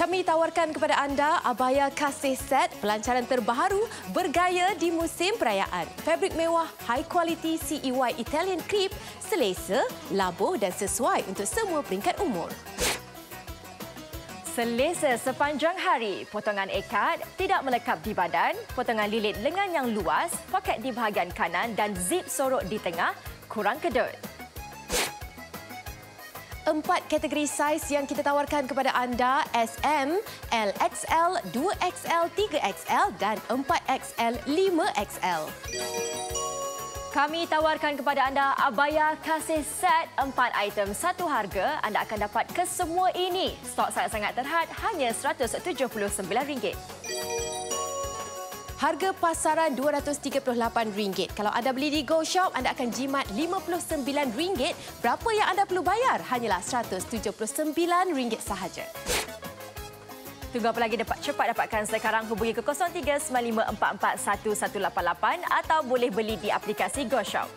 Kami tawarkan kepada anda abaya kasih set pelancaran terbaru bergaya di musim perayaan. Fabrik mewah, high quality CEY Italian crepe, selesa, labuh dan sesuai untuk semua peringkat umur. Selesa sepanjang hari, potongan ikat tidak melekap di badan, potongan lilit lengan yang luas, poket di bahagian kanan dan zip sorok di tengah, kurang kedut. 4 kategori saiz yang kita tawarkan kepada anda: SM, LXL, 2XL, 3XL dan 4XL, 5XL. Kami tawarkan kepada anda abaya kasih set 4 item satu harga. Anda akan dapat kesemua ini. Stok sangat-sangat terhad, hanya RM179. Harga pasaran RM238. Kalau anda beli di Go Shop, anda akan jimat RM59. Berapa yang anda perlu bayar? Hanyalah RM179 sahaja. Tunggu apa lagi, cepat dapatkan sekarang. Hubungi ke 0395441188 atau boleh beli di aplikasi Go Shop.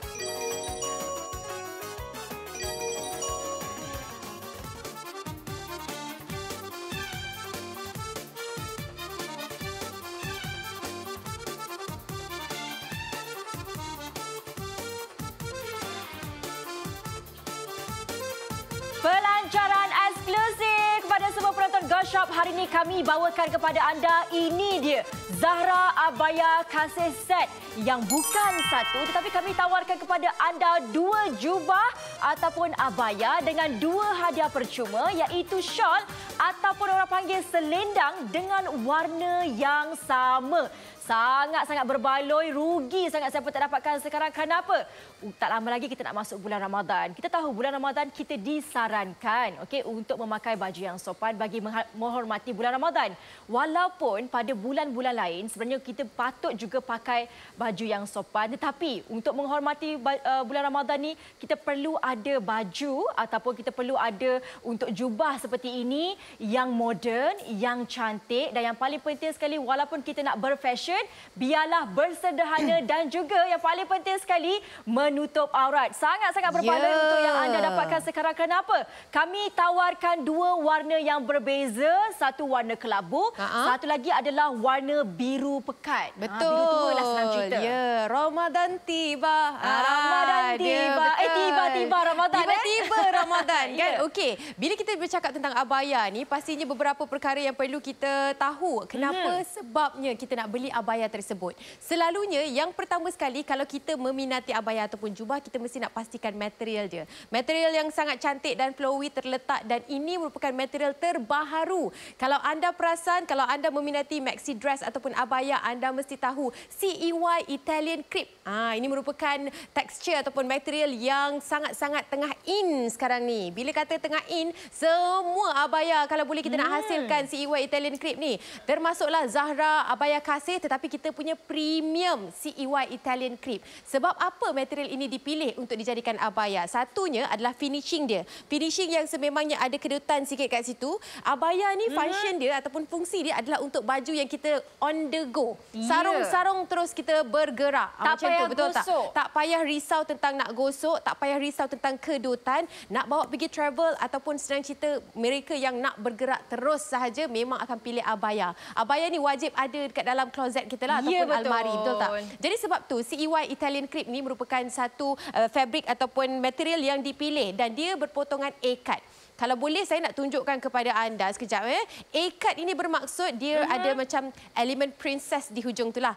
Pelancaran eksklusif kepada semua penonton Go Shop. Hari ini kami bawakan kepada anda, ini dia Zahra Abaya Kasih Set yang bukan satu, tetapi kami tawarkan kepada anda 2 jubah ataupun abaya dengan 2 hadiah percuma, iaitu shawl ataupun orang panggil selendang dengan warna yang sama. Sangat-sangat berbaloi, rugi sangat siapa tak dapatkan sekarang. Kenapa? Tak lama lagi kita nak masuk bulan Ramadan. Kita tahu bulan Ramadan kita disarankan untuk memakai baju yang sopan bagi menghormati bulan Ramadan. Walaupun pada bulan-bulan lain sebenarnya kita patut juga pakai baju yang sopan, tetapi untuk menghormati bulan Ramadan ni kita perlu ada baju ataupun kita perlu ada untuk jubah seperti ini yang moden, yang cantik dan yang paling penting sekali, walaupun kita nak berfashion, biarlah bersederhana dan juga yang paling penting sekali menutup aurat. Sangat-sangat berbaloi untuk yang anda dapatkan sekarang. Kenapa? Kami tawarkan 2 warna yang berbeza. Satu warna kelabu, satu lagi adalah warna biru pekat. Betul. Biru tua lah senang cerita. Ya, Ramadan tiba. Ramadan tiba. Tiba-tiba Ramadan. Tiba-tiba Ramadan kan? Ya. Okey, bila kita bercakap tentang abaya ni, pastinya beberapa perkara yang perlu kita tahu. Kenapa sebabnya kita nak beli abaya tersebut? Selalunya yang pertama sekali, kalau kita meminati abaya ataupun jubah, kita mesti nak pastikan material dia. Material yang sangat cantik dan flowy terletak, dan ini merupakan material terbaharu. Kalau anda perasan, kalau anda meminati maxi dress ataupun abaya, anda mesti tahu CEY Italian crepe. Ini merupakan tekstur ataupun material yang sangat-sangat tengah in sekarang ni. Bila kata tengah in, semua abaya kalau boleh kita nak hasilkan CEY Italian crepe ni. Termasuklah Zahra Abaya Kasih, tetapi kita punya premium CEY Italian crepe. Sebab apa material ini dipilih untuk dijadikan abaya? Satunya adalah finishing dia. Finishing yang sememangnya ada kedutan sikit kat situ. Abaya ni function dia ataupun fungsi dia adalah untuk baju yang kita on the go. Sarung-sarung terus kita bergerak. Tak payah betul gosok. Tak payah risau tentang nak gosok, tak payah risau tentang kedutan. Nak bawa pergi travel ataupun senang cerita mereka yang nak bergerak terus sahaja, memang akan pilih abaya. Abaya ni wajib ada dekat dalam kloset kita lah, ataupun almari, betul tak? Jadi sebab tu CEY Italian crepe ni merupakan satu fabrik ataupun material yang dipilih dan dia berpotongan A-cut. Kalau boleh saya nak tunjukkan kepada anda sekejap. A-cut ini bermaksud dia ada macam elemen princess di hujung tu lah.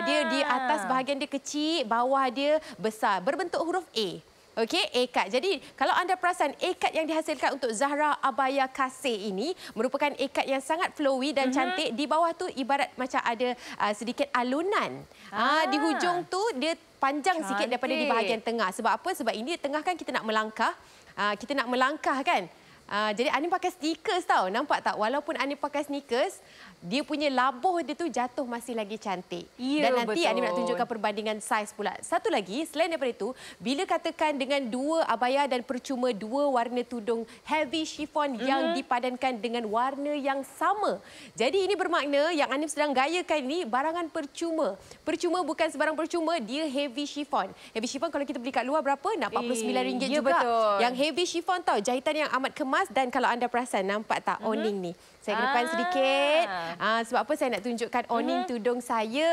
Dia di atas bahagian dia kecil, bawah dia besar, berbentuk huruf A. Okey, A-cut. Jadi, kalau anda perasan, A-cut yang dihasilkan untuk Zahra Abaya Kasih ini merupakan A-cut yang sangat flowy dan cantik. Di bawah tu ibarat macam ada sedikit alunan. Di hujung tu dia panjang sikit daripada di bahagian tengah. Sebab apa? Sebab ini di tengah kan kita nak melangkah. Kita nak melangkah kan? Jadi Ani pakai sneakers tau. Nampak tak? Walaupun Ani pakai sneakers, dia punya labuh dia tu jatuh masih lagi cantik. Ya, dan nanti betul. Ani nak tunjukkan perbandingan saiz pula. Satu lagi, selain daripada itu, bila katakan dengan 2 abaya dan percuma 2 warna tudung heavy chiffon yang dipadankan dengan warna yang sama. Jadi ini bermakna yang Ani sedang gayakan ini barangan percuma. Percuma bukan sebarang percuma, dia heavy chiffon. Heavy chiffon kalau kita beli kat luar berapa? Nak RM49 juga. Betul. Yang heavy chiffon tau, jahitan yang amat kemas kemas dan kalau anda perasan nampak tak awning ni. Saya ke depan sedikit. Sebab apa saya nak tunjukkan awning tudung saya.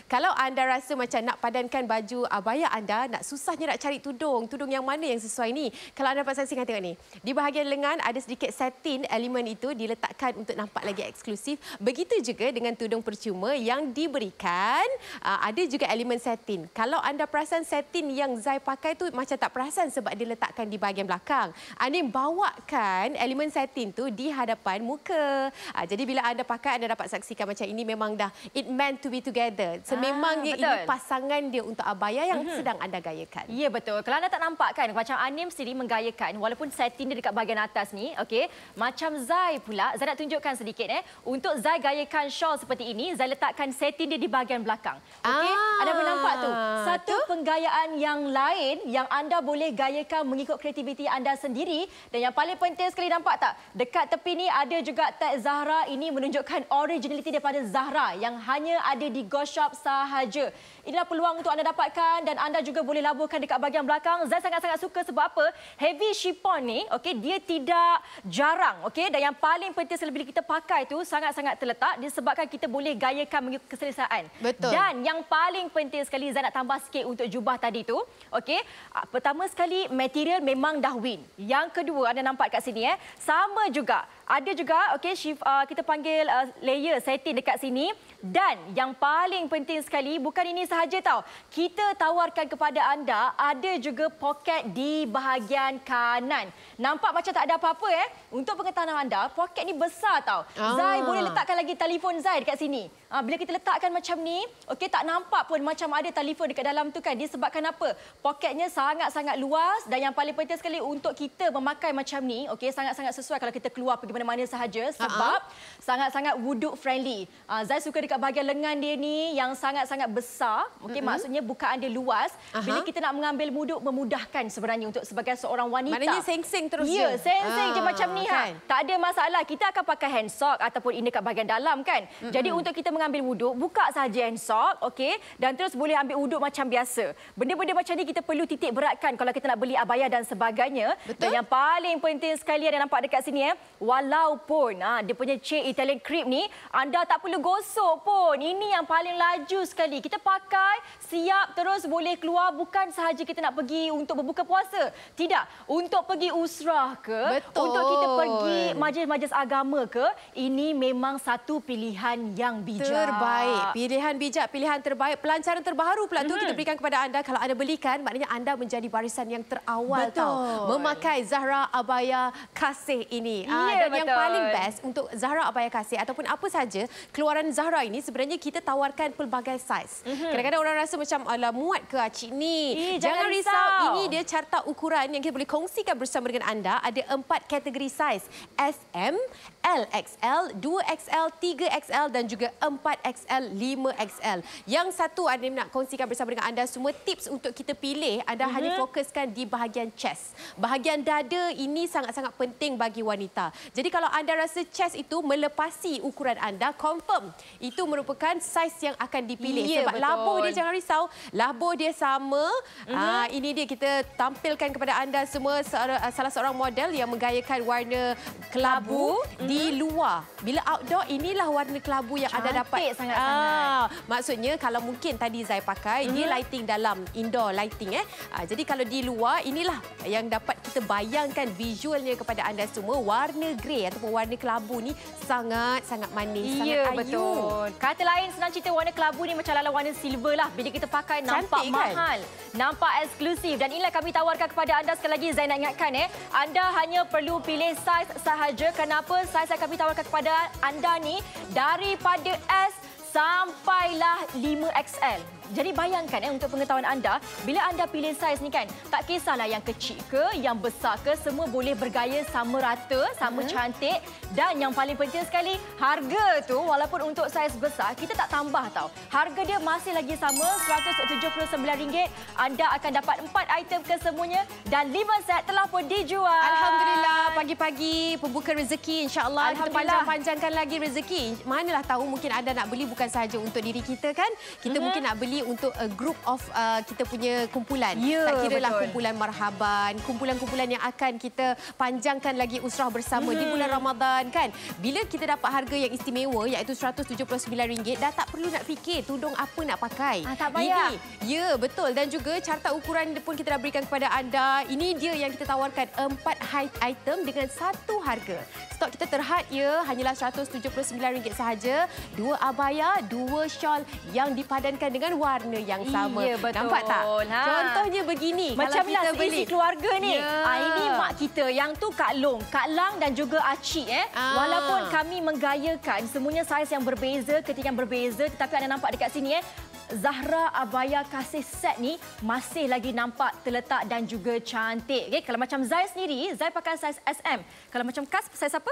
Kalau anda rasa macam nak padankan baju abaya anda, nak susahnya nak cari tudung yang mana yang sesuai ni. Kalau anda dapat saksikan, tengok ni. Di bahagian lengan ada sedikit satin, elemen itu diletakkan untuk nampak lagi eksklusif. Begitu juga dengan tudung percuma yang diberikan, ada juga elemen satin. Kalau anda perasan satin yang Zai pakai tu macam tak perasan sebab diletakkan di bahagian belakang. Anim bawakan elemen satin tu di hadapan muka. Jadi bila anda pakai, anda dapat saksikan macam ini memang dah it meant to be together. Sememangnya ini pasangan dia untuk abaya yang sedang anda gayakan. Ya, betul. Kalau anda tak nampak kan, macam Anim sendiri menggayakan walaupun satin dia dekat bahagian atas ni, okey. Macam Zai pula, Zai nak tunjukkan sedikit Untuk Zai gayakan shawl seperti ini, Zai letakkan satin dia di bahagian belakang. Okey. Anda boleh nampak tu. Satu penggayaan yang lain yang anda boleh gayakan mengikut kreativiti anda sendiri, dan yang paling penting sekali, nampak tak? Dekat tepi ni ada juga tag Zahra. Ini menunjukkan originality daripada Zahra yang hanya ada di Goshop sahaja. Inilah peluang untuk anda dapatkan dan anda juga boleh laburkan dekat bahagian belakang. Zai sangat-sangat suka sebab apa? Heavy chiffon ni, okey, dia tidak jarang, okey, dan yang paling penting bila kita pakai tu sangat-sangat terletak disebabkan kita boleh gayakan mengikut keselesaan. Betul. Dan yang paling penting sekali, Zai nak tambah sikit untuk jubah tadi tu, okey. Pertama sekali, material memang dah win. Yang kedua, anda nampak kat sini sama juga. Ada juga, okey, kita panggil layer satin dekat sini. Dan yang paling penting sekali, bukan ini sahaja tau. Kita tawarkan kepada anda ada juga poket di bahagian kanan. Nampak macam tak ada apa-apa Untuk pengetahuan anda, poket ni besar tau. Zai boleh letakkan lagi telefon Zai dekat sini. Bila kita letakkan macam ni, okey, tak nampak pun macam ada telefon dekat dalam tu kan. Disebabkan apa? Poketnya sangat-sangat luas dan yang paling penting sekali untuk kita memakai macam ni, okey, sangat-sangat sesuai kalau kita keluar pergi mana-mana sahaja sebab sangat-sangat wuduk friendly. Zai suka dekat bahagian lengan dia ni yang sangat-sangat besar. Okey, maksudnya bukaan dia luas. Bila kita nak mengambil wuduk memudahkan sebenarnya untuk sebagai seorang wanita. Maknanya seng-seng terus je. Ya, seng-seng je macam ni kan. Tak ada masalah. Kita akan pakai hand sock ataupun ini kat bahagian dalam kan. Jadi untuk kita mengambil wuduk, buka saja hand sock, okey, dan terus boleh ambil wuduk macam biasa. Benda-benda macam ni kita perlu titik beratkan kalau kita nak beli abaya dan sebagainya. Betul. Dan yang paling penting sekali ada nampak dekat sini walaupun dia punya chain Italian crepe ni anda tak perlu gosok pun. Ini yang paling laju sekali. Kita pakai, siap, terus boleh keluar. Bukan sahaja kita nak pergi untuk berbuka puasa. Tidak. Untuk pergi usrah ke, untuk kita pergi majlis-majlis agama ke, ini memang satu pilihan yang bijak. Terbaik. Pilihan bijak, pilihan terbaik. Pelancaran terbaru pula tu kita berikan kepada anda. Kalau anda belikan, maknanya anda menjadi barisan yang terawal memakai Zahra Abaya Kasih ini. Dan yang paling best untuk Zahra Abaya Kasih ataupun apa saja keluaran Zahra ini, sebenarnya kita tawarkan pelbagai saiz. Kadang-kadang orang rasa macam alah muat ke cik ni. Jangan risau. Ini dia carta ukuran yang kita boleh kongsikan bersama dengan anda. Ada 4 kategori saiz. SM, LXL, 2XL, 3XL dan juga 4XL, 5XL. Yang satu ada nak kongsikan bersama dengan anda semua tips untuk kita pilih. Anda hanya fokuskan di bahagian chest. Bahagian dada ini sangat-sangat penting bagi wanita. Jadi kalau anda rasa chest itu melepasi ukuran anda, confirm itu merupakan saiz yang akan dipilih. Sebab labuh dia, jangan risau, labuh dia sama. Ini dia kita tampilkan kepada anda semua salah seorang model yang menggayakan warna kelabu di luar. Bila outdoor, inilah warna kelabu yang anda dapat. Sangat-sangat. Maksudnya kalau mungkin tadi Zai pakai, dia lighting dalam, indoor lighting. Jadi kalau di luar, inilah yang dapat kita bayangkan visualnya kepada anda semua. Warna grey ataupun warna kelabu ni sangat-sangat manis, sangat ayu. Betul. Kata lain, senang cerita warna kelabu ni macam lala warna silver lah. Bila kita pakai nampak mahal, nampak eksklusif. Dan inilah kami tawarkan kepada anda. Sekali lagi Zai nak ingatkan anda hanya perlu pilih saiz sahaja. Kenapa? Saiz yang kami tawarkan kepada anda ni daripada S sampailah 5XL. Jadi bayangkan untuk pengetahuan anda, bila anda pilih saiz ni kan, tak kisahlah yang kecil ke, yang besar ke, semua boleh bergaya sama rata, sama cantik. Dan yang paling penting sekali, harga tu walaupun untuk saiz besar, kita tak tambah tau. Harga dia masih lagi sama, RM179. Anda akan dapat 4 item kesemuanya dan 5 set telah pun dijual. Alhamdulillah, pagi-pagi pembuka rezeki, insya-Allah kita panjang-panjangkan lagi rezeki. Manalah tahu mungkin anda nak beli bukan sahaja untuk diri kita kan. Kita mungkin nak beli ini untuk group of kita punya kumpulan. Ya, tak kira lah betul. kumpulan marhaban, kumpulan-kumpulan yang akan kita panjangkan lagi usrah bersama di bulan Ramadan kan. Bila kita dapat harga yang istimewa iaitu RM179, dah tak perlu nak fikir tudung apa nak pakai. Tak payah. Ya, betul. Dan juga carta ukuran pun kita dah berikan kepada anda. Ini dia yang kita tawarkan 4 item dengan satu harga. Stok kita terhad ya, hanyalah RM179 sahaja. 2 abaya, 2 shawl yang dipadankan dengan warna yang sama. Iya, betul. Nampak tak? Contohnya begini. Macam kalau kita lah beli seisi keluarga ni. Ya. Ini mak kita, yang tu Kak Long, Kak Lang dan juga Acik. Walaupun kami menggayakan semuanya saiz yang berbeza, ketika yang berbeza, tetapi anda nampak dekat sini Zahra Abaya Kasih Set ni masih lagi nampak terletak dan juga cantik. Okay? Kalau macam Zai sendiri, Zai pakai saiz SM. Kalau macam Kas, saiz apa?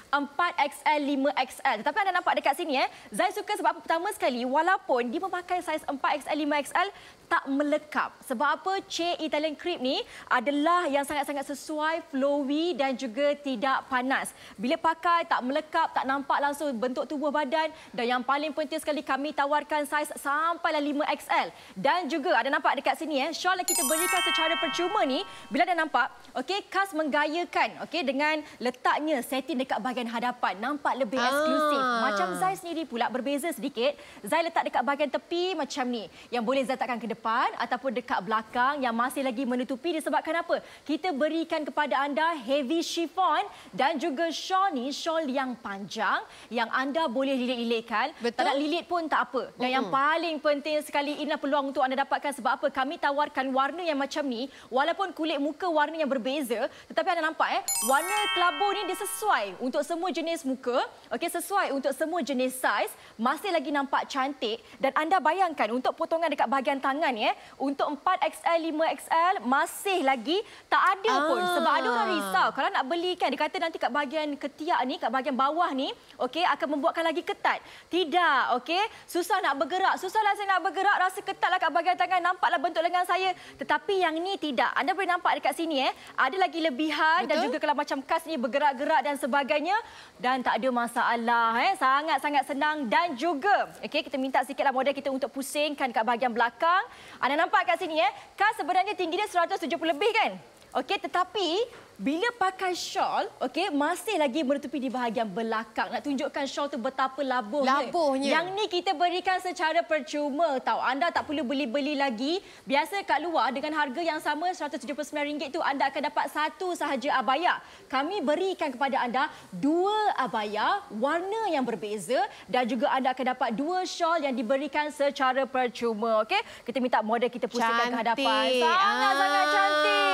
4XL, 5XL. Tetapi anda nampak dekat sini, Zai suka sebab apa? Pertama sekali, walaupun dia memakai saiz 4XL, 5XL, tak melekap. Sebab apa? Chair Italian Crepe ni adalah yang sangat-sangat sesuai, flowy dan juga tidak panas. Bila pakai, tak melekap, tak nampak langsung bentuk tubuh badan. Dan yang paling penting sekali, kami tawarkan saiz sampailah 5XL. Dan juga, ada nampak dekat sini, shawl yang kita berikan secara percuma ni, bila anda nampak, okey, Kas menggayakan dengan letaknya setting dekat bahagian hadapan. Nampak lebih eksklusif. Macam Zai sendiri pula, berbeza sedikit. Zai letak dekat bahagian tepi macam ni. Yang boleh Zai letakkan ke depan ataupun dekat belakang yang masih lagi menutupi disebabkan apa? Kita berikan kepada anda heavy chiffon dan juga shawl ni, shawl yang panjang yang anda boleh lilit-lilitkan. Tak nak lilit pun tak apa. Dan yang paling penting sekali, inilah peluang untuk anda dapatkan sebab apa? Kami tawarkan warna yang macam ni, walaupun kulit muka warna yang berbeza, tetapi anda nampak warna kelabu ni dia sesuai untuk semua jenis muka, sesuai untuk semua jenis saiz, masih lagi nampak cantik dan anda bayangkan untuk potongan dekat bahagian tangan untuk 4XL, 5XL masih lagi tak ada pun. Sebab ada orang risau kalau nak beli kan, dia kata nanti kat bahagian ketiak ni, kat bahagian bawah ni, akan membuatkan lagi ketat. Tidak, susah nak bergerak. Susahlah saya nak bergerak, rasa ketatlah kat bahagian tangan, nampaklah bentuk lengan saya. Tetapi yang ni tidak. Anda boleh nampak dekat sini ada lagi lebihan. Dan juga kalau macam Kas ni bergerak-gerak dan sebagainya, dan tak ada masalah. Sangat-sangat senang. Dan juga kita minta sikitlah model kita untuk pusingkan kat bahagian belakang. Anda nampak kat sini Kas sebenarnya tinggi dia 170 lebih kan? Tetapi bila pakai shawl, masih lagi menutupi di bahagian belakang. Nak tunjukkan shawl tu betapa labuhnya. Yang ni kita berikan secara percuma tau. Anda tak perlu beli-beli lagi. Biasa kat luar dengan harga yang sama RM179 tu anda akan dapat satu sahaja abaya. Kami berikan kepada anda 2 abaya warna yang berbeza dan juga anda akan dapat 2 shawl yang diberikan secara percuma. Kita minta model kita pusingkan ke hadapan. Sangat-sangat cantik.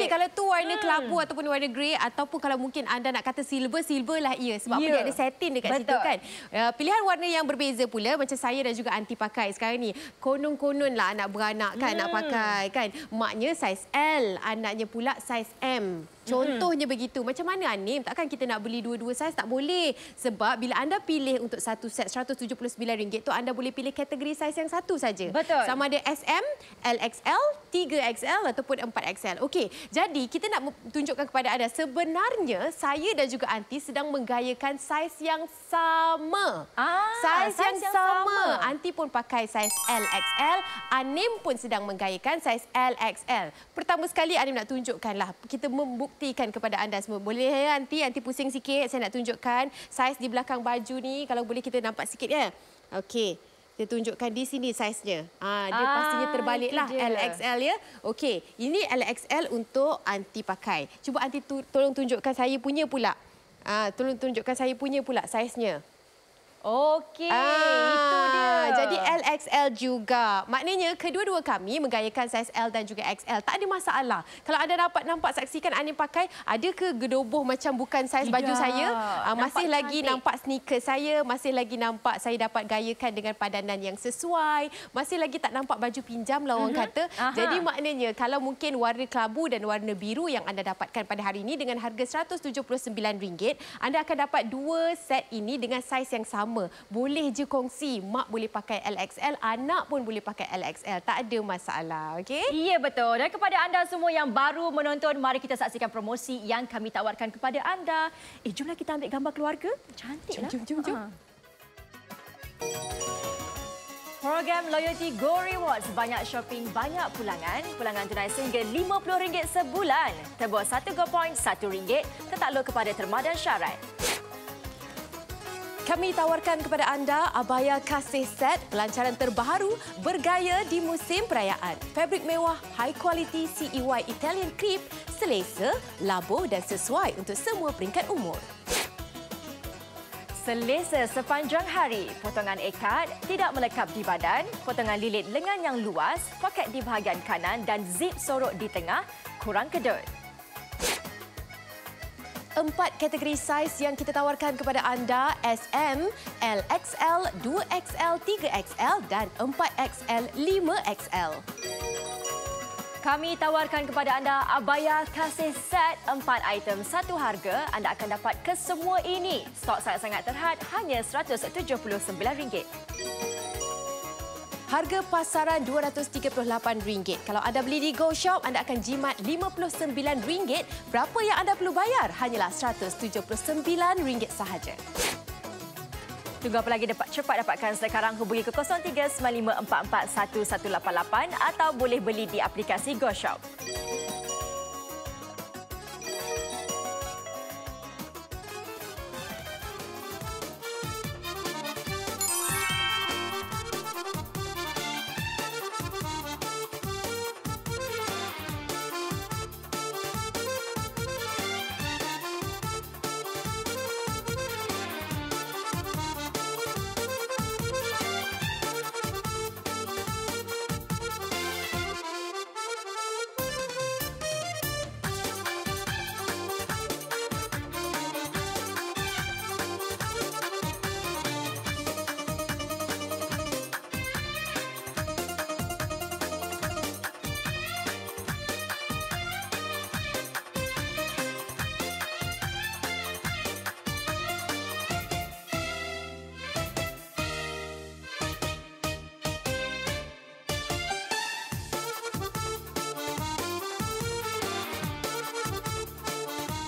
Kalau tu warna kelabu ataupun warna grey, ataupun kalau mungkin anda nak kata silver lah ia. Sebab apa dia ada setting dekat situ kan. Pilihan warna yang berbeza pula macam saya dan juga Aunty pakai sekarang ni. Konon-konon lah anak beranak kan nak pakai kan. Maknya saiz L, anaknya pula saiz M. Contohnya begitu. Macam mana Anim? Takkan kita nak beli dua-dua saiz? Tak boleh. Sebab bila anda pilih untuk satu set RM179 tu, anda boleh pilih kategori saiz yang satu saja. Betul. Sama ada SM, LXL, 3XL ataupun 4XL. Okey, jadi kita nak tunjukkan kepada anda sebenarnya saya dan juga Aunty sedang menggayakan saiz yang sama. Saiz yang sama. Aunty pun pakai saiz LXL, Anim pun sedang menggayakan saiz LXL. Pertama sekali Anim nak tunjukkanlah, kita membuktikan kepada anda semua. Boleh ya Aunty? Aunty pusing sikit, saya nak tunjukkan saiz di belakang baju ni. Kalau boleh kita nampak sikit ya. Okey. Dia tunjukkan di sini saiznya. Dia pastinya terbaliklah LXL ya. Okey, ini LXL untuk Aunty pakai. Cuba Aunty tolong tunjukkan saya punya pula. Tolong tunjukkan saya punya pula saiznya. Okey, itu dia. Jadi LXL juga. Maknanya kedua-dua kami menggayakan saiz L dan juga XL. Tak ada masalah. Kalau anda dapat nampak saksikan Anim pakai, ada ke gedoboh macam bukan saiz baju saya? Masih lagi nampak sneaker saya, masih lagi nampak saya dapat gayakan dengan padanan yang sesuai. Masih lagi tak nampak baju pinjam lah orang kata. Jadi maknanya kalau mungkin warna kelabu dan warna biru yang anda dapatkan pada hari ini dengan harga RM179, anda akan dapat 2 set ini dengan saiz yang sama. Boleh je kongsi. Mak boleh pakai LXL, anak pun boleh pakai LXL. Tak ada masalah, okey? Ya, betul. Dan kepada anda semua yang baru menonton, mari kita saksikan promosi yang kami tawarkan kepada anda. Jomlah kita ambil gambar keluarga. Cantiklah. Jom. Program Loyalty Go Rewards, banyak shopping, banyak pulangan. Pulangan tunai sehingga RM50 sebulan. Tebus 1 Go Point RM1. Ketakluk kepada terma dan syarat. Kami tawarkan kepada anda abaya kasih set pelancaran terbaru bergaya di musim perayaan. Fabrik mewah, high quality CEY Italian crepe, selesa, labuh dan sesuai untuk semua peringkat umur. Selesa sepanjang hari, potongan ikat tidak melekap di badan, potongan lilit lengan yang luas, poket di bahagian kanan dan zip sorok di tengah, kurang kedut. 4 kategori saiz yang kita tawarkan kepada anda, SM, LXL, 2XL, 3XL dan 4XL, 5XL. Kami tawarkan kepada anda abaya kasih set 4 item satu harga. Anda akan dapat kesemua ini. Stok sangat-sangat terhad, hanya RM179. Harga pasaran RM238. Kalau anda beli di Go Shop, anda akan jimat RM59. Berapa yang anda perlu bayar? Hanyalah RM179 sahaja. Tunggu apa lagi, cepat dapatkan sekarang. Hubungi ke 0395441188 atau boleh beli di aplikasi Go Shop.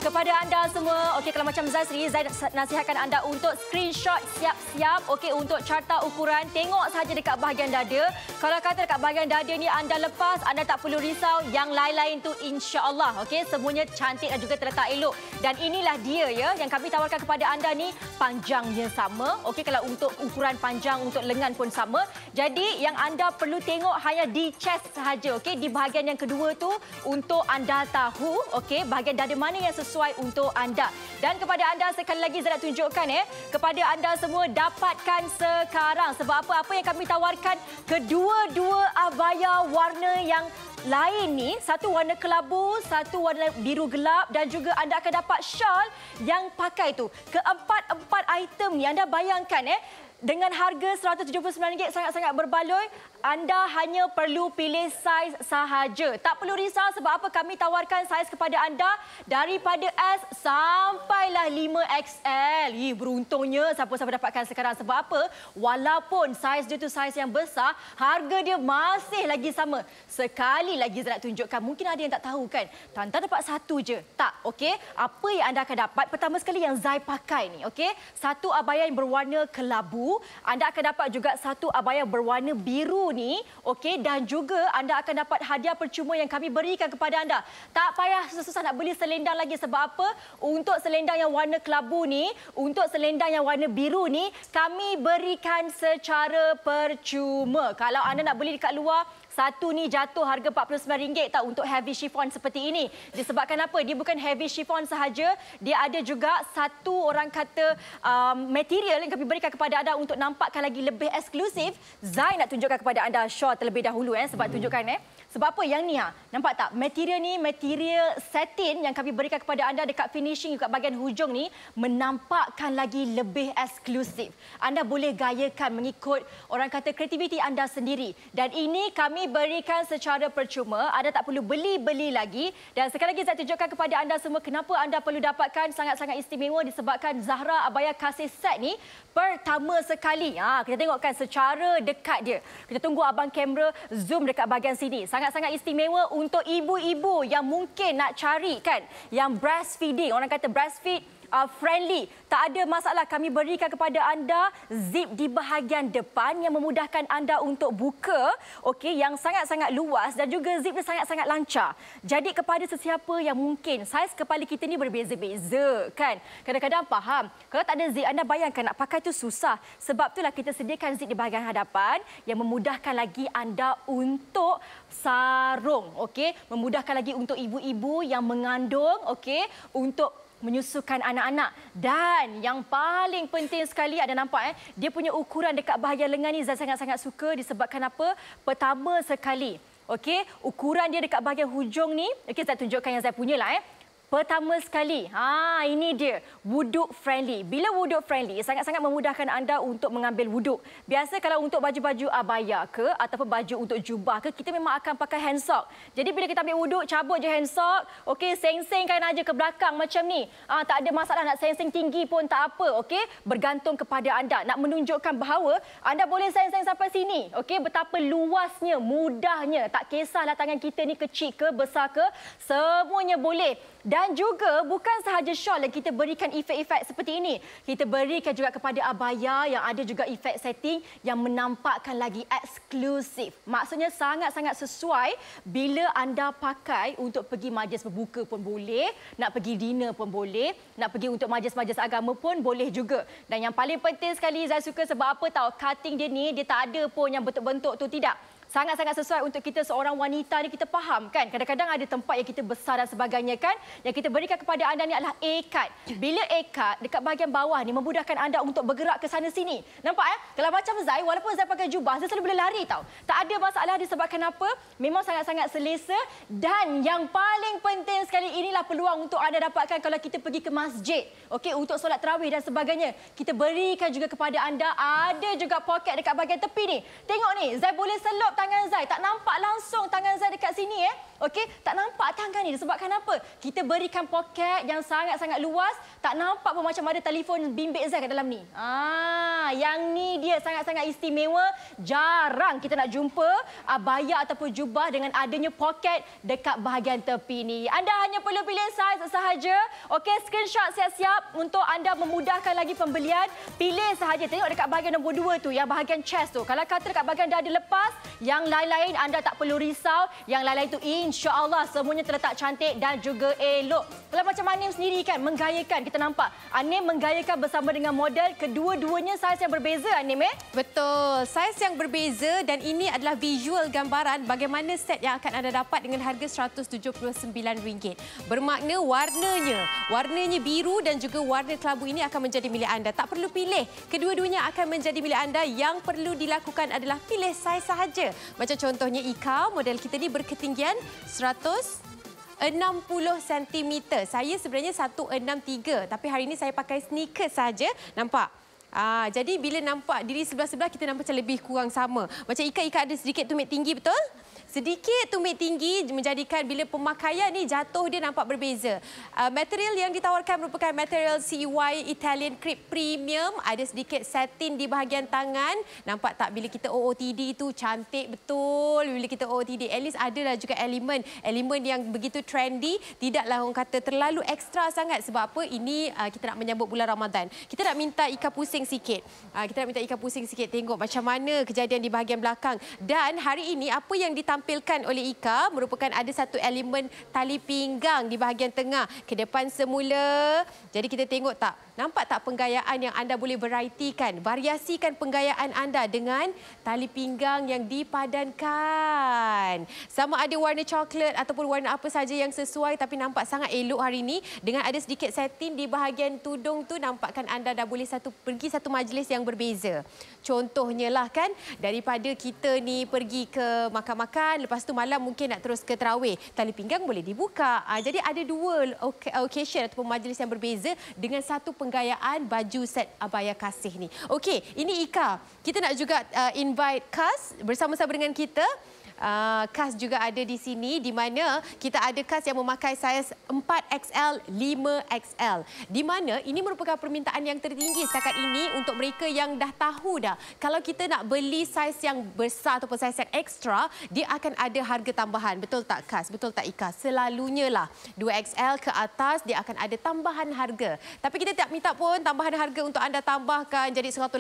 Kepada anda semua, okey, kalau macam Zai nasihatkan anda untuk screenshot siap-siap, okey, untuk carta ukuran, tengok sahaja dekat bahagian dada. Kalau kata dekat bahagian dada ni anda lepas, anda tak perlu risau, yang lain-lain tu insya-Allah, okey, semuanya cantik dan juga terletak elok. Dan inilah dia ya yang kami tawarkan kepada anda ni, panjangnya sama, okey, kalau untuk ukuran panjang untuk lengan pun sama. Jadi yang anda perlu tengok hanya di chest sahaja, okey, di bahagian yang kedua tu untuk anda tahu, okey, bahagian dada mana yang sesuai untuk anda. Dan kepada anda sekali lagi saya nak tunjukkan kepada anda semua, dapatkan sekarang. Sebab apa yang kami tawarkan, kedua-dua abaya warna yang lain ni, satu warna kelabu, satu warna biru gelap dan juga anda akan dapat shawl yang pakai tu. Keempat item ni anda bayangkan dengan harga RM179 sangat-sangat berbaloi, anda hanya perlu pilih saiz sahaja. Tak perlu risau sebab apa, kami tawarkan saiz kepada anda daripada S sampailah 5XL. Beruntungnya siapa-siapa dapatkan sekarang. Sebab apa? Walaupun saiz dia tu saiz yang besar, harga dia masih lagi sama. Sekali lagi saya nak tunjukkan, mungkin ada yang tak tahu kan, Tanta dapat satu je. Tak, okey. Apa yang anda akan dapat? Pertama sekali yang Zai pakai ni, okey. Satu abaya yang berwarna kelabu. Anda akan dapat juga satu abaya berwarna biru ni, okey, dan juga anda akan dapat hadiah percuma yang kami berikan kepada anda. Tak payah susah nak beli selendang lagi. Sebab apa? Untuk selendang yang warna kelabu ni, untuk selendang yang warna biru ni, kami berikan secara percuma. Kalau anda nak beli dekat luar, satu ni jatuh harga RM49 tak untuk heavy chiffon seperti ini. Disebabkan apa? Dia bukan heavy chiffon sahaja, dia ada juga satu orang kata material yang kami berikan kepada anda untuk nampakkan lagi lebih eksklusif. Zai nak tunjukkan kepada anda shawl terlebih dahulu sebab tunjukkan sebab apa yang ni nampak tak? Material ni material satin yang kami berikan kepada anda dekat finishing dekat bahagian hujung ni menampakkan lagi lebih eksklusif. Anda boleh gayakan mengikut orang kata kreativiti anda sendiri. Dan ini kami berikan secara percuma. Anda tak perlu beli-beli lagi. Dan sekali lagi saya tunjukkan kepada anda semua kenapa anda perlu dapatkan sangat-sangat istimewa disebabkan Zahra abaya kasih set ni pertama sekali. Kita tengokkan secara dekat dia. Kita tunggu abang kamera zoom dekat bahagian sini. Sangat-sangat istimewa untuk ibu-ibu yang mungkin nak cari kan yang breastfeeding. Orang kata breastfeed friendly. Tak ada masalah, kami berikan kepada anda zip di bahagian depan yang memudahkan anda untuk buka, okey, yang sangat-sangat luas dan juga zip dia sangat-sangat lancar. Jadi kepada sesiapa yang mungkin saiz kepala kita ni berbeza-beza kan. Kadang-kadang faham, kalau tak ada zip anda bayangkan nak pakai tu susah. Sebab itulah kita sediakan zip di bahagian hadapan yang memudahkan lagi anda untuk sarung, okey, memudahkan lagi untuk ibu-ibu yang mengandung, okey, untuk menyusukan anak-anak. Dan yang paling penting sekali, ada nampak dia punya ukuran dekat bahagian lengan ni Zai sangat-sangat suka disebabkan apa? Pertama sekali, okey, ukuran dia dekat bahagian hujung ni, okey, saya tunjukkan yang saya punyalah Pertama sekali, ini dia, wuduk friendly. Bila wuduk friendly, sangat-sangat memudahkan anda untuk mengambil wuduk. Biasa kalau untuk baju-baju abaya ke ataupun baju untuk jubah ke, kita memang akan pakai hand sock. Jadi bila kita ambil wuduk, cabut je hand sock, okey, seng-sengkan aja ke belakang macam ni. Tak ada masalah nak seng-seng tinggi pun tak apa, okey? Bergantung kepada anda. Nak menunjukkan bahawa anda boleh seng-seng sampai sini, okey? Betapa luasnya, mudahnya. Tak kisahlah tangan kita ni kecil ke, besar ke, semuanya boleh. Dan juga bukan sahaja shawl yang kita berikan efek-efek seperti ini. Kita berikan juga kepada abaya yang ada juga efek setting yang menampakkan lagi eksklusif. Maksudnya sangat-sangat sesuai bila anda pakai untuk pergi majlis berbuka pun boleh, nak pergi dinner pun boleh, nak pergi untuk majlis-majlis agama pun boleh juga. Dan yang paling penting sekali saya suka sebab apa tahu, cutting dia ni dia tak ada pun yang bentuk-bentuk tu, tidak. Sangat-sangat sesuai untuk kita seorang wanita ni, kita faham kan. Kadang-kadang ada tempat yang kita besar dan sebagainya kan. Yang kita berikan kepada anda ni adalah A-cut. Bila A-cut dekat bahagian bawah ni memudahkan anda untuk bergerak ke sana sini. Nampak Kalau macam Zai, walaupun Zai pakai jubah, Zai selalu boleh lari tau. Tak ada masalah disebabkan apa? Memang sangat-sangat selesa. Dan yang paling penting sekali, inilah peluang untuk anda dapatkan kalau kita pergi ke masjid. Okey, untuk solat tarawih dan sebagainya. Kita berikan juga kepada anda, ada juga poket dekat bahagian tepi ni. Tengok ni, Zai boleh selop tangan Zai. Tak nampak langsung tangan Zai dekat sini Okey, tak nampak tangan ni disebabkan apa? Kita berikan poket yang sangat-sangat luas, tak nampak pun macam ada telefon bimbit Zai kat dalam ni. Yang ni dia sangat-sangat istimewa. Jarang kita nak jumpa abaya ataupun jubah dengan adanya poket dekat bahagian tepi ni. Anda hanya perlu pilih saiz sahaja. Okey, screenshot siap-siap untuk anda memudahkan lagi pembelian. Pilih sahaja. Tengok dekat bahagian nombor 2 tu, yang bahagian chest tu. Kalau kata dekat bahagian dada lepas, yang lain-lain anda tak perlu risau. Yang lain-lain tu insya-Allah semuanya terletak cantik dan juga elok. Kalau macam Anim sendiri kan, menggayakan. Kita nampak Anim menggayakan bersama dengan model. Kedua-duanya saiz yang berbeza, Anim Betul, saiz yang berbeza dan ini adalah visual gambaran bagaimana set yang akan anda dapat dengan harga RM179. Bermakna warnanya biru dan juga warna kelabu ini akan menjadi milik anda. Tak perlu pilih, kedua-duanya akan menjadi milik anda. Yang perlu dilakukan adalah pilih saiz sahaja. Macam contohnya Ika, model kita ni berketinggian 160 cm. Saya sebenarnya 163, tapi hari ini saya pakai sneakers saja. Nampak? Jadi bila nampak diri sebelah-sebelah, kita nampak macam lebih kurang sama. Macam Ika ada sedikit tumit tinggi, betul? Sedikit tumit tinggi menjadikan bila pemakaian ni jatuh dia nampak berbeza. Material yang ditawarkan merupakan material CY Italian Crepe Premium. Ada sedikit satin di bahagian tangan. Nampak tak bila kita OOTD tu cantik betul bila kita OOTD. At least adalah juga elemen yang begitu trendy. Tidaklah orang kata terlalu ekstra sangat. Sebab apa? Ini kita nak menyambut bulan Ramadan. Kita nak minta Ika pusing sikit. Tengok macam mana kejadian di bahagian belakang. Dan hari ini apa yang ditampilkan oleh Ika merupakan ada satu elemen tali pinggang di bahagian tengah ke depan semula. Jadi kita tengok tak? Nampak tak penggayaan yang anda boleh varietikan? Variasikan penggayaan anda dengan tali pinggang yang dipadankan. Sama ada warna coklat ataupun warna apa saja yang sesuai, tapi nampak sangat elok hari ini. Dengan ada sedikit satin di bahagian tudung tu, nampakkan anda dah boleh pergi satu majlis yang berbeza. Contohnya lah kan, daripada kita ni pergi ke makan-makan, lepas tu malam mungkin nak terus ke tarawih. Tali pinggang boleh dibuka. Jadi ada dua occasion ataupun majlis yang berbeza dengan satu penggayaan baju set abaya kasih ni. Okey, ini Ika. Kita nak juga invite Kas bersama-sama dengan kita. Kas juga ada di sini, di mana kita ada kas yang memakai saiz 4XL, 5XL. Di mana ini merupakan permintaan yang tertinggi setakat ini untuk mereka yang dah tahu dah. Kalau kita nak beli saiz yang besar ataupun saiz yang ekstra, dia akan ada harga tambahan. Betul tak Kas? Betul tak Ika? Selalunya lah 2XL ke atas dia akan ada tambahan harga. Tapi kita tak minta pun tambahan harga untuk anda tambahkan jadi 180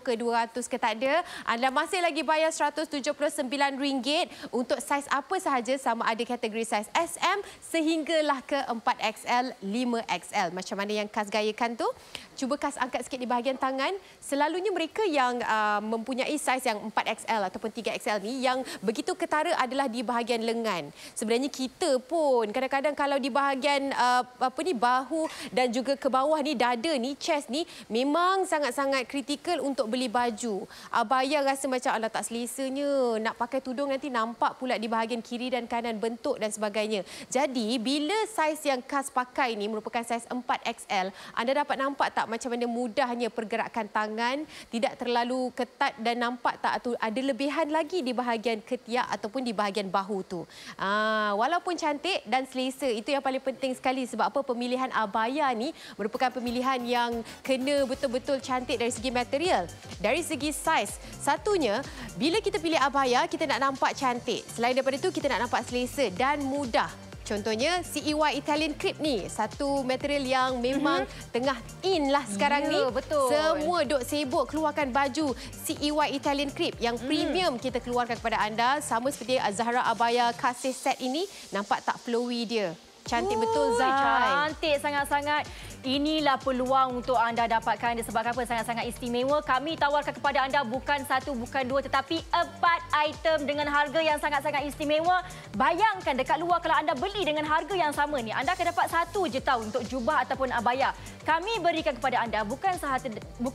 ke 200 ke tak ada. Anda masih lagi bayar RM179 untuk saiz apa sahaja, sama ada kategori saiz SM sehinggalah ke 4XL, 5XL. Macam mana yang Kas gayakan tu? Cuba Kas angkat sikit di bahagian tangan. Selalunya mereka yang mempunyai saiz yang 4XL ataupun 3XL ni yang begitu ketara adalah di bahagian lengan. Sebenarnya kita pun kadang-kadang kalau di bahagian bahu dan juga ke bawah ni, dada ni, chest ni memang sangat-sangat kritikal untuk beli baju. Abaya rasa macam alah tak selesanya, nak pakai tudung nanti nampak pula di bahagian kiri dan kanan bentuk dan sebagainya. Jadi bila saiz yang Kas pakai ni merupakan saiz 4XL, anda dapat nampak tak macam mana mudahnya pergerakan tangan, tidak terlalu ketat dan nampak tak ada lebihan lagi di bahagian ketiak ataupun di bahagian bahu tu. Walaupun cantik dan selesa, itu yang paling penting sekali. Sebab apa? Pemilihan abaya ni merupakan pemilihan yang kena betul-betul cantik dari segi material, dari segi saiz. Satunya, bila kita pilih abaya, kita nak nampak cantik. Selain daripada itu, kita nak nampak selesa dan mudah. Contohnya CEY Italian Crepe ni, satu material yang memang tengah in lah sekarang ni. Betul. Semua duk sibuk keluarkan baju CEY Italian Crepe yang premium kita keluarkan kepada anda. Sama seperti Zahra Abaya Kasih Set ini, nampak tak flowy dia? Cantik betul Zai. Cantik sangat-sangat. Inilah peluang untuk anda dapatkan. Disebabkan apa? Sangat-sangat istimewa. Kami tawarkan kepada anda bukan satu, bukan dua, tetapi 4 item dengan harga yang sangat-sangat istimewa. Bayangkan dekat luar kalau anda beli dengan harga yang sama ni, anda akan dapat satu je tahu untuk jubah ataupun abaya. Kami berikan kepada anda bukan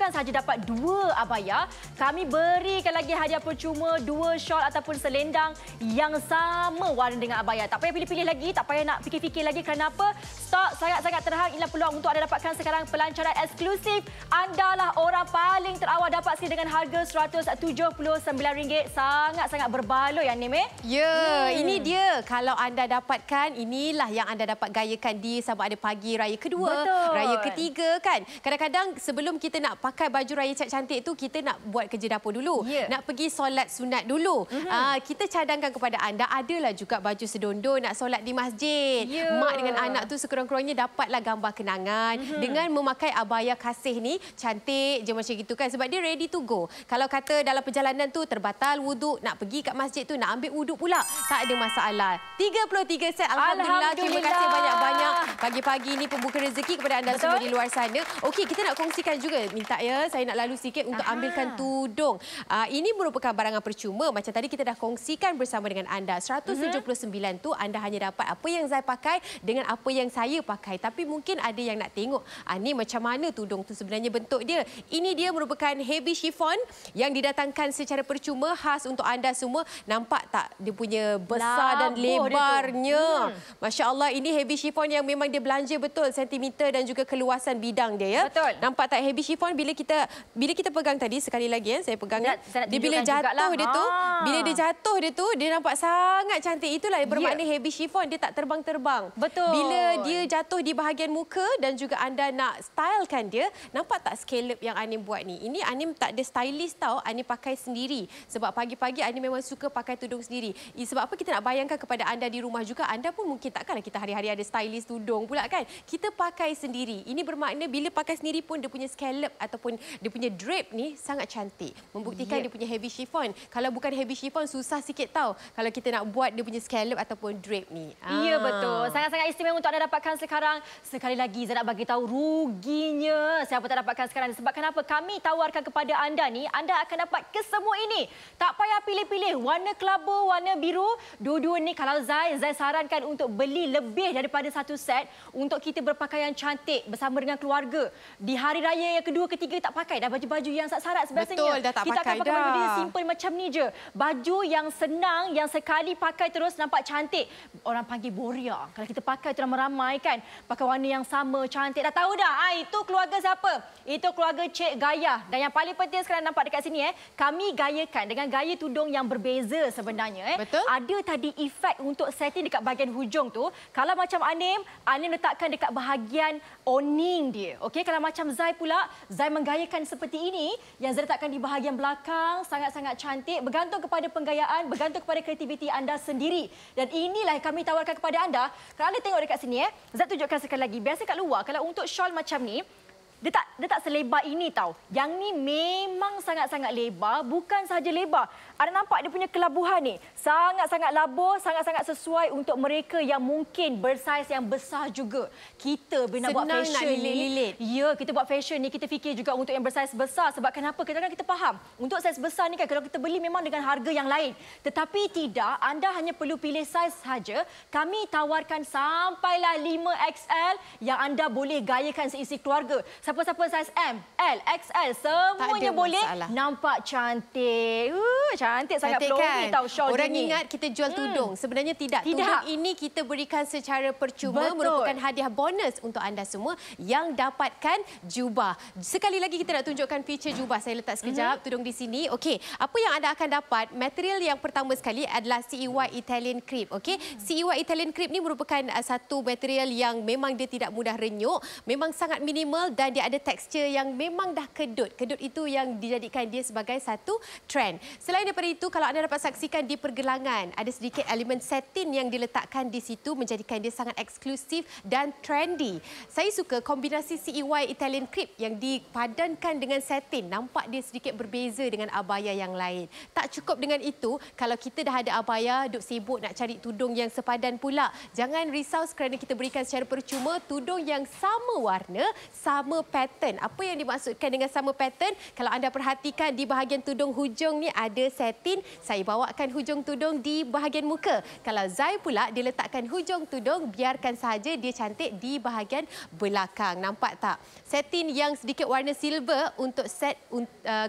sahaja dapat 2 abaya, kami berikan lagi hadiah percuma 2 shawl ataupun selendang yang sama warna dengan abaya. Tak payah pilih-pilih lagi, tak payah nak fikir-fikir lagi. Kerana apa? Stok sangat-sangat terhad. Inilah peluang untuk anda dapatkan sekarang pelancaran eksklusif. Anda lah orang paling terawal dapat sekali dengan harga RM179. Sangat-sangat berbaloi Anim. Ini dia. Kalau anda dapatkan, inilah yang anda dapat gayakan di sama ada pagi raya kedua, raya ketiga kan. Kadang-kadang sebelum kita nak pakai baju raya cantik tu, kita nak buat kerja dapur dulu. Nak pergi solat sunat dulu. Kita cadangkan kepada anda, adalah juga baju sedondon nak solat di masjid. Mak dengan anak tu sekurang-kurangnya dapatlah gambar kenangan. Dengan memakai abaya Kasih ni, cantik je macam gitu kan. Sebab dia ready to go. Kalau kata dalam perjalanan tu terbatal wuduk, nak pergi kat masjid tu, nak ambil wuduk pula, tak ada masalah. 33 set. Alhamdulillah. Terima kasih banyak-banyak. Pagi-pagi ni pembuka rezeki kepada anda semua di luar sana. Okey, kita nak kongsikan juga. Minta ya, saya nak lalu sikit untuk ambilkan tudung. Ini merupakan barangan percuma. Macam tadi kita dah kongsikan bersama dengan anda. 179 tu anda hanya dapat apa yang saya pakai dengan apa yang saya pakai. Tapi mungkin ada yang nak tengok, ni macam mana tudung tu sebenarnya bentuk dia. Ini dia merupakan heavy chiffon yang didatangkan secara percuma khas untuk anda semua. Nampak tak dia punya besar dan lebarnya? Masya Allah, ini heavy chiffon yang memang dia belanja betul sentimeter dan juga keluasan bidang dia ya. Betul. Nampak tak heavy chiffon bila kita pegang tadi, sekali lagi saya pegang. Dia bila jatuh dia tu, bila dia jatuh dia tu, dia nampak sangat cantik. Itulah yang bermakna heavy chiffon, dia tak terbang-terbang. Betul. Bila dia jatuh di bahagian muka dan juga anda nak stylekan dia, nampak tak scallop yang Anim buat ni? Ini Anim tak ada stylist tau, Anim pakai sendiri. Sebab pagi-pagi Anim memang suka pakai tudung sendiri. Sebab apa? Kita nak bayangkan kepada anda di rumah juga, anda pun mungkin takkanlah kita hari-hari ada stylist tudung pula kan. Kita pakai sendiri. Ini bermakna bila pakai sendiri pun dia punya scallop ataupun dia punya drape ni sangat cantik. Membuktikan dia punya heavy chiffon. Kalau bukan heavy chiffon susah sikit tau kalau kita nak buat dia punya scallop ataupun drape ni. Ya betul. Sangat-sangat istimewa untuk anda dapatkan sekarang. Sekali lagi saya nak bagi tahu ruginya siapa tak dapatkan sekarang. Sebabkan apa? Kami tawarkan kepada anda ni, anda akan dapat kesemua ini. Tak payah pilih-pilih warna kelabu, warna biru. Dua-dua ni kalau Zai sarankan untuk beli lebih daripada satu set. untuk kita berpakaian cantik bersama dengan keluarga. Di hari raya yang kedua, ketiga tak pakai dah baju-baju yang sarat sebiasanya. Betul, dah tak kita pakai akan pakai baju dah. dia simple macam ni je. Baju yang senang, yang sekali pakai terus nampak cantik. Orang panggil boria. Kalau kita pakai tu ramai-ramai kan. Pakai warna yang sama, cantik. Dah tahu dah, itu keluarga siapa? Itu keluarga Cik Gaya. Dan yang paling penting sekarang nampak dekat sini, kami gayakan dengan gaya tudung yang berbeza sebenarnya. Betul. Ada tadi efek untuk setting dekat bahagian hujung tu. Kalau macam Anim letakkan dekat bahagian oning dia. Okey, kalau macam Zai pula, Zai menggayakan seperti ini. Yang Zai letakkan di bahagian belakang, sangat-sangat cantik. Bergantung kepada penggayaan, bergantung kepada kreativiti anda sendiri. Dan inilah yang kami tawarkan kepada anda. Kalau anda tengok dekat sini, Zai tunjukkan sekali lagi. Biasa kat luar, kalau untuk shawl macam ni, dia tak selebar ini tau. Yang ni memang sangat-sangat lebar. Bukan sahaja lebar. Ada nampak dia punya kelabuhan ni. Sangat-sangat labur, sangat-sangat sesuai untuk mereka yang mungkin bersaiz yang besar juga. Kita bila buat fashion nak lilit-lilit. Ya, kita buat fashion ni, kita fikir juga untuk yang bersaiz besar. Sebab kenapa? Kadang-kadang kita faham. Untuk saiz besar ni kan, kalau kita beli memang dengan harga yang lain. Tetapi tidak, anda hanya perlu pilih saiz sahaja. Kami tawarkan sampailah 5XL yang anda boleh gayakan seisi keluarga. Siapa-siapa saiz M, L, XL, semuanya boleh. Masalah. Nampak cantik. Cantik sangat flowy tau shawl Orang ni. ingat kita jual tudung. Sebenarnya tidak. Tudung ini kita berikan secara percuma. Betul. Merupakan hadiah bonus untuk anda semua yang dapatkan jubah. Sekali lagi kita nak tunjukkan feature jubah. Saya letak sekejap tudung di sini. Okey, apa yang anda akan dapat? Material yang pertama sekali adalah CEY Italian Crepe. Okey, CEY Italian Crepe ni merupakan satu material yang memang dia tidak mudah renyuk, memang sangat minimal dan dia ada tekstur yang memang dah kedut. Kedut itu yang dijadikan dia sebagai satu trend. Selain daripada itu, kalau anda dapat saksikan di pergelangan, ada sedikit elemen satin yang diletakkan di situ menjadikan dia sangat eksklusif dan trendy. Saya suka kombinasi CEY Italian Crepe yang dipadankan dengan satin. Nampak dia sedikit berbeza dengan abaya yang lain. Tak cukup dengan itu, kalau kita dah ada abaya, duk sibuk nak cari tudung yang sepadan pula. Jangan risau kerana kita berikan secara percuma tudung yang sama warna, sama pattern. Apa yang dimaksudkan dengan sama pattern? Kalau anda perhatikan di bahagian tudung hujung ni ada satin. Saya bawakan hujung tudung di bahagian muka. Kalau Zai pula dia letakkan hujung tudung, biarkan sahaja dia cantik di bahagian belakang. Nampak tak? Satin yang sedikit warna silver untuk set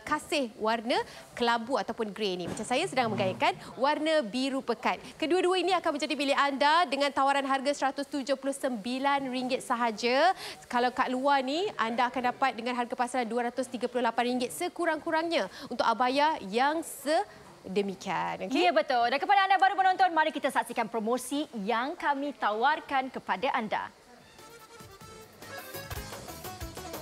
kasih warna kelabu ataupun grey ni. Macam saya sedang menggayakan warna biru pekat. Kedua-dua ini akan menjadi pilihan anda dengan tawaran harga RM179 sahaja. Kalau kat luar ni anda akan dapat dengan harga pasaran RM238 sekurang-kurangnya untuk abaya yang demikian. Okay? Ya, betul. Dan kepada anda baru menonton, mari kita saksikan promosi yang kami tawarkan kepada anda.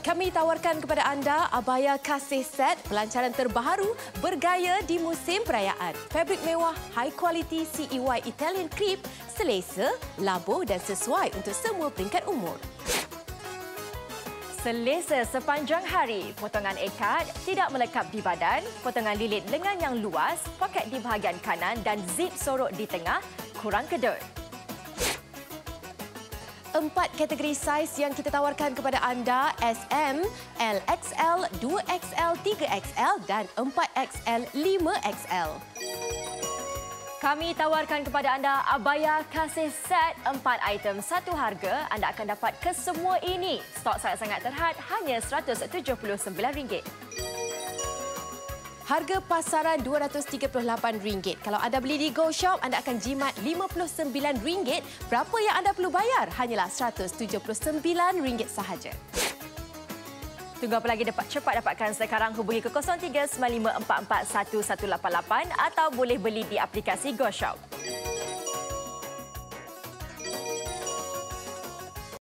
Kami tawarkan kepada anda abaya kasih set pelancaran terbaru bergaya di musim perayaan. Fabrik mewah, high quality CEY Italian Crepe, selesa, labur dan sesuai untuk semua peringkat umur. Selesa sepanjang hari, potongan ikat tidak melekap di badan, potongan lilit lengan yang luas, poket di bahagian kanan dan zip sorok di tengah, kurang kedut. 4 kategori saiz yang kita tawarkan kepada anda, SM, LXL, 2XL, 3XL dan 4XL, 5XL. Kami tawarkan kepada anda abaya kasih set 4 item satu harga. Anda akan dapat kesemua ini. Stok sangat-sangat terhad, hanya RM179. Harga pasaran RM238. Kalau anda beli di Go Shop, anda akan jimat RM59. Berapa yang anda perlu bayar? Hanyalah RM179 sahaja. Tunggu apa lagi, cepat dapatkan sekarang. Hubungi ke 0395441188 atau boleh beli di aplikasi Go Shop.